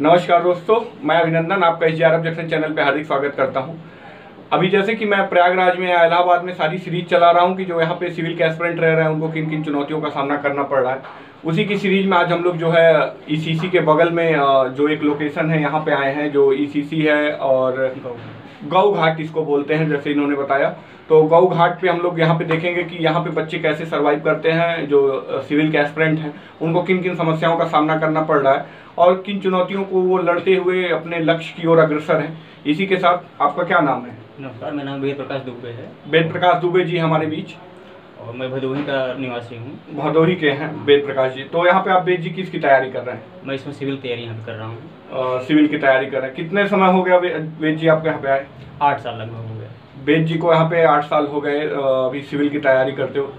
नमस्कार दोस्तों, मैं अभिनंदन आपका SJRF जंक्शन चैनल पे हार्दिक स्वागत करता हूं। अभी जैसे कि मैं प्रयागराज में या इलाहाबाद में सारी सीरीज चला रहा हूं कि जो यहाँ पे सिविल के एस्पिरेंट रह रहे हैं उनको किन किन चुनौतियों का सामना करना पड़ रहा है। उसी की सीरीज में आज हम लोग जो है ECC के बगल में जो एक लोकेशन है यहाँ पे आए हैं, जो ECC है और गौ घाट इसको बोलते हैं, जैसे इन्होंने बताया। तो गौ घाट पे हम लोग यहाँ पे देखेंगे कि यहाँ पे बच्चे कैसे सर्वाइव करते हैं, जो सिविल के एस्पिरेंट हैं उनको किन किन समस्याओं का सामना करना पड़ रहा है और किन चुनौतियों को वो लड़ते हुए अपने लक्ष्य की ओर अग्रसर हैं। इसी के साथ आपका क्या नाम है? नमस्कार, मेरा नाम वेद प्रकाश दुबे है। वेद प्रकाश दुबे जी हमारे बीच, और मैं भदोही का निवासी हूँ। भदोही के हैं वेद प्रकाश जी। तो यहाँ पे आप वेद जी किसकी तैयारी कर रहे हैं? मैं इसमें सिविल तैयारी यहाँ पे कर रहा हूँ। सिविल की तैयारी कर रहे हैं। कितने समय हो गया वेद जी आपके यहाँ पे आए? 8 साल लगभग हो गया। वेद जी को यहाँ पे 8 साल हो गए अभी सिविल की तैयारी करते हो।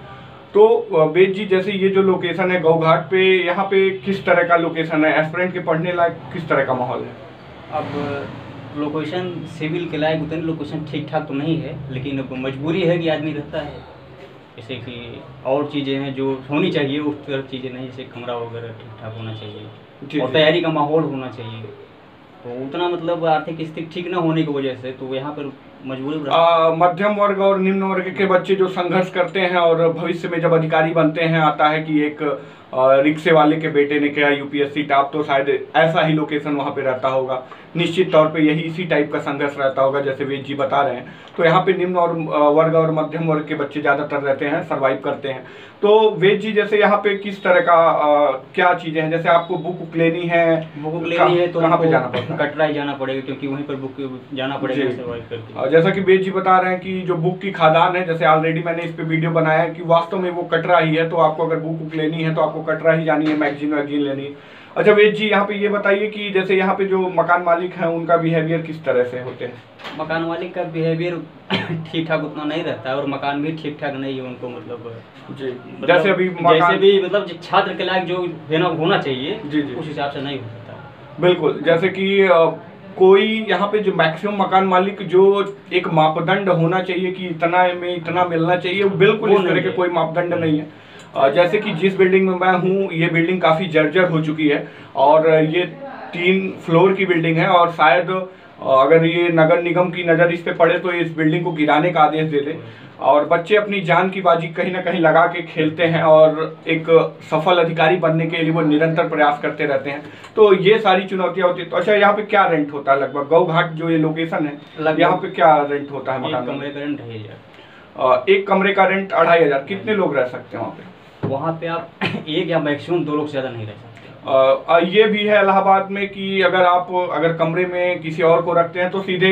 तो वेद जी, जैसे ये जो लोकेशन है गौ घाट पे, यहाँ पे किस तरह का लोकेशन है? एस्पिरेंट के पढ़ने लायक किस तरह का माहौल है? अब लोकेशन सिविल के लायक उतनी लोकेशन ठीक ठाक तो नहीं है, लेकिन अब मजबूरी है कि आदमी रहता है। जैसे कि और चीज़ें हैं जो होनी चाहिए उस तरह चीज़ें नहीं, जैसे कमरा वगैरह ठीक ठाक होना चाहिए और तैयारी का माहौल होना चाहिए। तो उतना मतलब आर्थिक स्थिति ठीक न होने की वजह से तो यहाँ पर मजबूरी मध्यम वर्ग और निम्न वर्ग के बच्चे जो संघर्ष करते हैं और भविष्य में जब अधिकारी बनते हैं, आता है कि एक रिक्शे वाले के बेटे ने किया UPSC टॉप, तो शायद ऐसा ही लोकेशन वहाँ पे रहता होगा। निश्चित तौर पे यही इसी टाइप का संघर्ष रहता होगा जैसे वेद जी बता रहे हैं। तो यहाँ पे निम्न और वर्ग और मध्यम वर्ग के बच्चे ज़्यादातर रहते हैं, सर्वाइव करते हैं। तो वेद जी, जैसे यहाँ पे किस तरह का क्या चीज़ें हैं? जैसे आपको बुक लेनी है तो कहाँ पे जाना पड़ता है? कटरा ही जाना पड़ेगा, क्योंकि वहीं पर बुक जाना पड़ेगा सर्वाइव करके। जैसा कि वेद जी बता रहे हैं कि जो बुक की खादान है, जैसे ऑलरेडी मैंने इस पे वीडियो बनाया है कि वास्तव में वो कटरा ही है। तो आपको अगर बुक लेनी है तो आपको कटरा ही जानी है, मैगजीन लेनी है। अच्छा वेद जी, यहाँ पे ये बताइए कि जैसे यहाँ पे जो मकान मालिक हैं उनका बिहेवियर किस तरह से होते हैं? मकान मालिक का बिहेवियर ठीक ठाक उतना नहीं रहता है और मकान भी ठीक ठाक नहीं है उनको, मतलब जी जैसे अभी जैसे भी मतलब छात्र के लायक जो होना चाहिए जी उस हिसाब से नहीं हो सकता। बिल्कुल, जैसे कि कोई यहाँ पे जो मैक्सिमम मकान मालिक जो एक मापदंड होना चाहिए कि इतना में इतना मिलना चाहिए, वो बिल्कुल इस तरह के कोई मापदंड नहीं है। जैसे कि जिस बिल्डिंग में मैं हूँ, ये बिल्डिंग काफ़ी जर्जर हो चुकी है और ये 3 फ्लोर की बिल्डिंग है और शायद अगर ये नगर निगम की नज़र इस पे पड़े तो इस बिल्डिंग को गिराने का आदेश दे दे। और बच्चे अपनी जान की बाजी कहीं ना कहीं लगा के खेलते हैं और एक सफल अधिकारी बनने के लिए वो निरंतर प्रयास करते रहते हैं। तो ये सारी चुनौतियाँ होती है। तो अच्छा, यहाँ पे क्या रेंट होता है लगभग? गौ घाट जो ये लोकेशन है, यहाँ पे क्या रेंट होता है मकान? कमरे का रेंट 2500। एक कमरे का रेंट 2500। कितने लोग रह सकते हैं वहाँ पे? वहाँ पे आप एक या मैक्सिमम 2 लोग से ज़्यादा नहीं रह सकते। ये भी है इलाहाबाद में कि अगर कमरे में किसी और को रखते हैं तो सीधे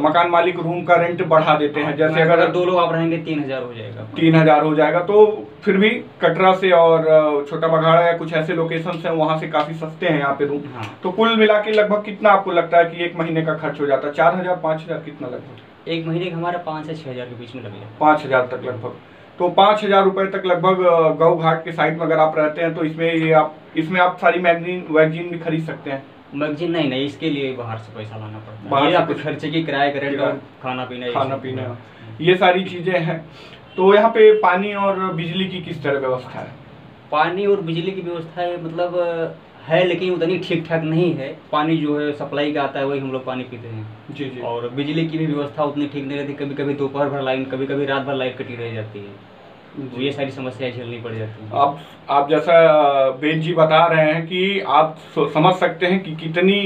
मकान मालिक रूम का रेंट बढ़ा देते हैं। जैसे अगर 2 लोग आप रहेंगे 3000 हो जाएगा। 3000 हो जाएगा। तो फिर भी कटरा से और छोटा बघाड़ा या कुछ ऐसे लोकेशन हैं वहाँ से काफ़ी सस्ते हैं यहाँ पे रूम। हाँ। तो कुल मिला के लगभग कितना आपको लगता है कि एक महीने का खर्च हो जाता है? 4000 5000 कितना लगभग? एक महीने का हमारा 5 से 6000 के बीच में लगेगा। 5000 तक लगभग। तो 5000 रुपये तक लगभग गौ घाट के साइड में अगर आप रहते हैं तो इसमें आप सारी मैगजीन भी खरीद सकते हैं। मैगजीन नहीं, इसके लिए बाहर से पैसा लाना पड़ता है। आपको खर्चे की किराए का रेंट और खाना पीना ये सारी चीज़ें हैं। तो यहाँ पे पानी और बिजली की किस तरह व्यवस्था है? पानी और बिजली की व्यवस्था है, मतलब है लेकिन उतनी ठीक ठाक नहीं है। पानी जो है सप्लाई का आता है, वही हम लोग पानी पीते हैं। जी। और बिजली की भी व्यवस्था उतनी ठीक नहीं रहती। कभी कभी दोपहर भर लाइन, कभी कभी रात भर लाइट कटी रह जाती है। तो ये सारी समस्याएं झेलनी पड़ जाती हैं। आप जैसा वेद जी बता रहे हैं कि आप समझ सकते हैं कि कितनी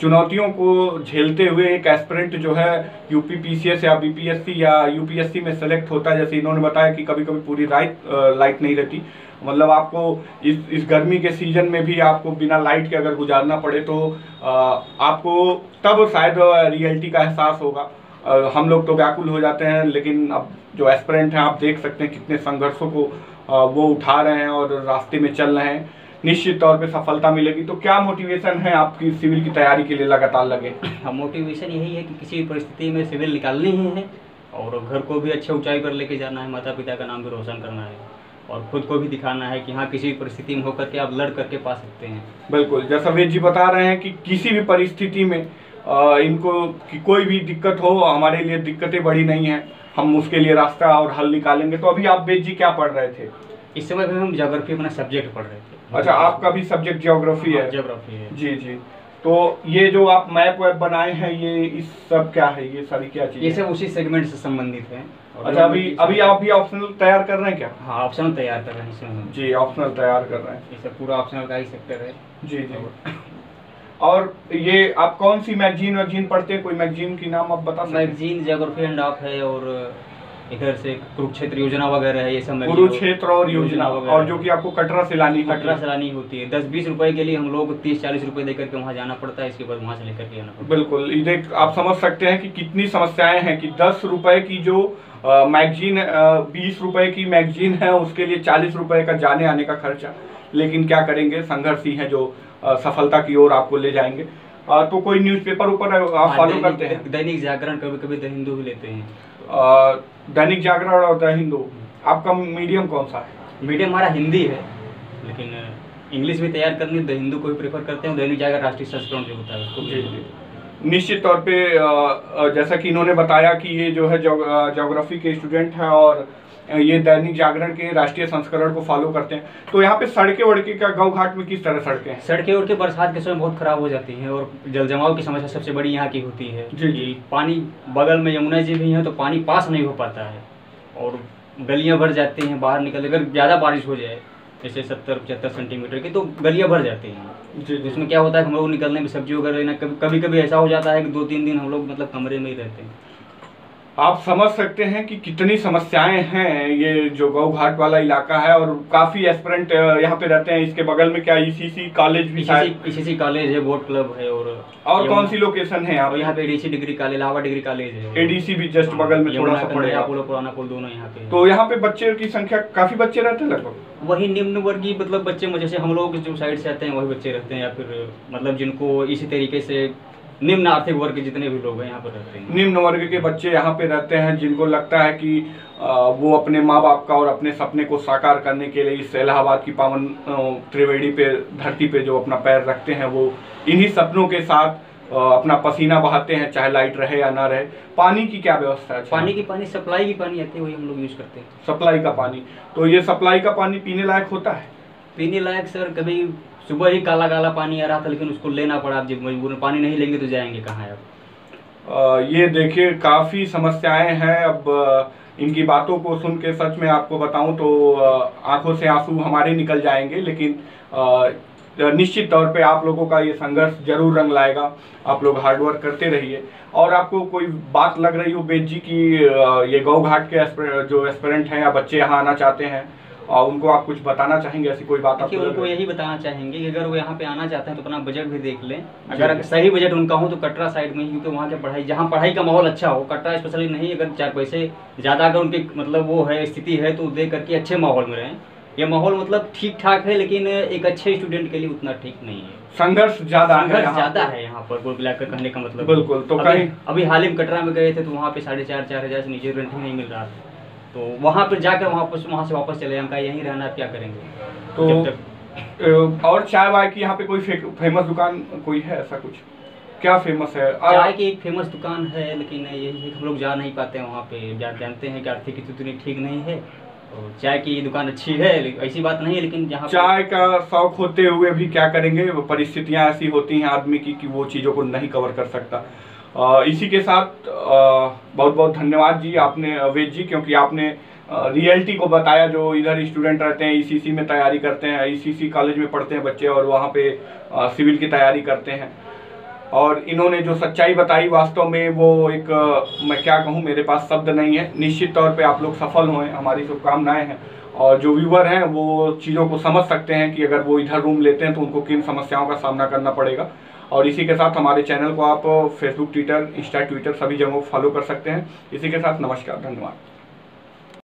चुनौतियों को झेलते हुए एक एस्पिरेंट जो है UP PCS या BPSC या UPSC में सेलेक्ट होता है। जैसे इन्होंने बताया कि कभी कभी पूरी लाइट नहीं रहती, मतलब आपको इस गर्मी के सीजन में भी आपको बिना लाइट के अगर गुजारना पड़े तो आपको तब शायद रियलिटी का एहसास होगा। हम लोग तो व्याकुल हो जाते हैं, लेकिन अब जो एस्पिरेंट हैं आप देख सकते हैं कितने संघर्षों को वो उठा रहे हैं और रास्ते में चल रहे हैं। निश्चित तौर पे सफलता मिलेगी। तो क्या मोटिवेशन है आपकी सिविल की तैयारी के लिए लगातार लगे? मोटिवेशन यही है कि किसी भी परिस्थिति में सिविल निकालनी ही है और घर को भी अच्छे ऊंचाई पर लेके जाना है, माता पिता का नाम भी रोशन करना है और खुद को भी दिखाना है कि हाँ, किसी भी परिस्थिति में होकर के आप लड़ करके पा सकते हैं। बिल्कुल, जैसा वेद जी बता रहे हैं कि किसी भी परिस्थिति में इनको कि कोई भी दिक्कत हो, हमारे लिए दिक्कतें बड़ी नहीं हैं, हम उसके लिए रास्ता और हल निकालेंगे। तो अभी आप वेद जी क्या पढ़ रहे थे? इस समय भी हम ज्योग्राफी अपना सब्जेक्ट पढ़ रहे थे। अच्छा, आपका भी सब्जेक्ट ज्योग्राफी है? ज्योग्राफी है। जी। तो ये जो आप मैप वैप बनाए हैं, ये इस सब क्या है, ये सारी क्या चीज़? ये सब उसी सेगमेंट से संबंधित है। अच्छा, अभी आप भी ऑप्शनल तैयार कर रहे हैं क्या? हाँ, ऑप्शनल तैयार कर रहे हैं इसमें जी, ऑप्शनल तैयार कर रहे हैं। ये सब पूरा ऑप्शनल का ही सेक्टर है। जी जी। और ये आप कौन सी मैगजीन पढ़ते हैं? कोई मैगजीन की नाम आप बता सकते हैं? मैगजीन ज्योग्राफी एंड ऑफ है, और इधर से कुरुक्षेत्र योजना वगैरह है, ये सब कुरुक्षेत्र और योजना, और जो कि आपको कटरा से लानी होती है। 10-20 रुपए के लिए हम लोग 30-40 रुपए देकर के वहाँ जाना पड़ता है, इसके बाद वहाँ से लेकर के आना पड़ता है। बिल्कुल, ये आप समझ सकते हैं कि कितनी समस्याएं हैं कि 10 रुपए की जो मैगजीन 20 रुपए की मैगजीन है, उसके लिए 40 रुपए का जाने आने का खर्चा। लेकिन क्या करेंगे, संघर्ष ही है जो सफलता की ओर आपको ले जाएंगे। तो कोई न्यूज़पेपर ऊपर आप फॉलो करते हैं? दैनिक जागरण, कभी कभी द हिंदू भी लेते हैं। दैनिक जागरण और द हिंदू। आपका मीडियम कौन सा है? मीडियम हमारा हिंदी है, लेकिन इंग्लिश भी तैयार करनी द हिंदू को ही प्रेफर करते हैं। दैनिक जागरण राष्ट्रीय संस्करण जो होता है उसको। जी जी, निश्चित तौर पे जैसा कि इन्होंने बताया कि ये जो है ज्योग्राफी के स्टूडेंट हैं और ये दैनिक जागरण के राष्ट्रीय संस्करण को फॉलो करते हैं। तो यहाँ पे सड़कें वड़के का गाँव घाट में किस तरह सड़कें हैं? सड़कें उड़ के बरसात के समय बहुत खराब हो जाती हैं, और जल जमाव की समस्या सबसे बड़ी यहाँ की होती है। जी जी। पानी बगल में यमुना जी भी हैं, तो पानी पास नहीं हो पाता है और गलियाँ भर जाती हैं। बाहर निकल, अगर ज़्यादा बारिश हो जाए जैसे 70-75 सेंटीमीटर की, तो गलियाँ भर जाती हैं। जी, उसमें क्या होता है, हम लोग निकलने में सब्जी वगैरह लेना, कभी कभी ऐसा हो जाता है कि 2-3 दिन हम लोग मतलब कमरे में ही रहते हैं। आप समझ सकते हैं कि कितनी समस्याएं हैं। ये जो गौ घाट वाला इलाका है, और काफी एस्पिरेंट यहाँ पे रहते हैं। इसके बगल में क्या ईसीसी कॉलेज भी है? ईसीसी कॉलेज है, बोट क्लब है, और कौन सी लोकेशन है यहाँ पे? ADC degree college, Allahabad degree college है। एडीसी भी जस्ट बगल में थोड़ा सा पड़ेगा। पुराना पुल दोनों यहाँ पे। तो यहाँ पे बच्चे की संख्या, काफी बच्चे रहते हैं लगभग? वही निम्न वर्गीय मतलब बच्चे, जैसे हम लोग जो साइड से आते हैं वही बच्चे रहते हैं, या फिर मतलब जिनको इसी तरीके से निम्न आर्थिक वर्ग के जितने भी लोग हैं यहाँ पर रहते हैं। निम्न वर्ग के बच्चे यहाँ पे रहते हैं, जिनको लगता है कि वो अपने माँ बाप का और अपने सपने को साकार करने के लिए इस इलाहाबाद की पावन त्रिवेणी पे, धरती पे जो अपना पैर रखते हैं, वो इन्हीं सपनों के साथ अपना पसीना बहाते हैं, चाहे लाइट रहे या ना रहे। पानी की क्या व्यवस्था है? पानी सप्लाई की पानी आती है, वही हम लोग यूज करते हैं। सप्लाई का पानी, तो ये सप्लाई का पानी पीने लायक होता है? पीने लायक सर, कभी सुबह ही काला काला पानी आ रहा था, लेकिन उसको लेना पड़ा। आप जब मजबूर पानी नहीं लेंगे तो जाएंगे कहाँ आप? ये देखिए, काफ़ी समस्याएं हैं। अब इनकी बातों को सुन के सच में आपको बताऊं तो आंखों से आंसू हमारे निकल जाएंगे। लेकिन निश्चित तौर पे आप लोगों का ये संघर्ष जरूर रंग लाएगा। आप लोग हार्डवर्क करते रहिए। और आपको कोई बात लग रही हो बेद जी की ये गौ घाट के जो एस्पिरेंट हैं या बच्चे यहाँ आना चाहते हैं, और उनको आप कुछ बताना चाहेंगे? ऐसी कोई बात आपको? उनको यही बताना चाहेंगे कि अगर वो यहाँ पे आना चाहते हैं तो अपना बजट भी देख लें। अगर सही बजट उनका हो तो कटरा साइड में ही, क्योंकि वहाँ के पढ़ाई, जहाँ पढ़ाई का माहौल अच्छा हो, कटरा स्पेशली नहीं, अगर 4 पैसे ज़्यादा अगर उनकी मतलब वो है स्थिति है तो दे करके अच्छे माहौल में रहें। ये माहौल मतलब ठीक ठाक है, लेकिन एक अच्छे स्टूडेंट के लिए उतना ठीक नहीं है। संघर्ष ज़्यादा है यहाँ पर, कुल मिलाकर कहने का मतलब। बिल्कुल। तो कहीं अभी हाल ही में कटरा में गए थे तो वहाँ पे 4,500-4 हज़ार से नीचे रेंट ही नहीं मिल रहा था। तो वहाँ पर जाकर वहाँ से वापस चले, हम कहा यहीं रहना, क्या करेंगे? तो और चाय वाय की यहाँ पे कोई फेमस दुकान कोई है? ऐसा कुछ क्या फेमस है? चाय की एक फेमस दुकान है, लेकिन यही है हम लोग जा नहीं पाते हैं वहाँ पे। जानते हैं कि आर्थिक स्थिति उतनी ठीक नहीं है, और चाय की दुकान अच्छी है, ऐसी बात नहीं है, लेकिन जहाँ चाय का शौक होते हुए भी क्या करेंगे, परिस्थितियाँ ऐसी होती हैं आदमी की कि वो चीज़ों को नहीं कवर कर सकता। इसी के साथ बहुत बहुत धन्यवाद जी आपने, वेद जी, क्योंकि आपने रियलिटी को बताया। जो इधर स्टूडेंट रहते हैं, ईसीसी में तैयारी करते हैं, ईसीसी कॉलेज में पढ़ते हैं बच्चे, और वहाँ पे सिविल की तैयारी करते हैं, और इन्होंने जो सच्चाई बताई वास्तव में वो एक मैं क्या कहूँ, मेरे पास शब्द नहीं है। निश्चित तौर पे आप लोग सफल हों, हमारी शुभकामनाएं हैं। और जो व्यूवर हैं वो चीज़ों को समझ सकते हैं कि अगर वो इधर रूम लेते हैं तो उनको किन समस्याओं का सामना करना पड़ेगा। और इसी के साथ हमारे चैनल को आप फेसबुक, ट्विटर, इंस्टा, ट्विटर सभी जगहों फॉलो कर सकते हैं। इसी के साथ नमस्कार, धन्यवाद।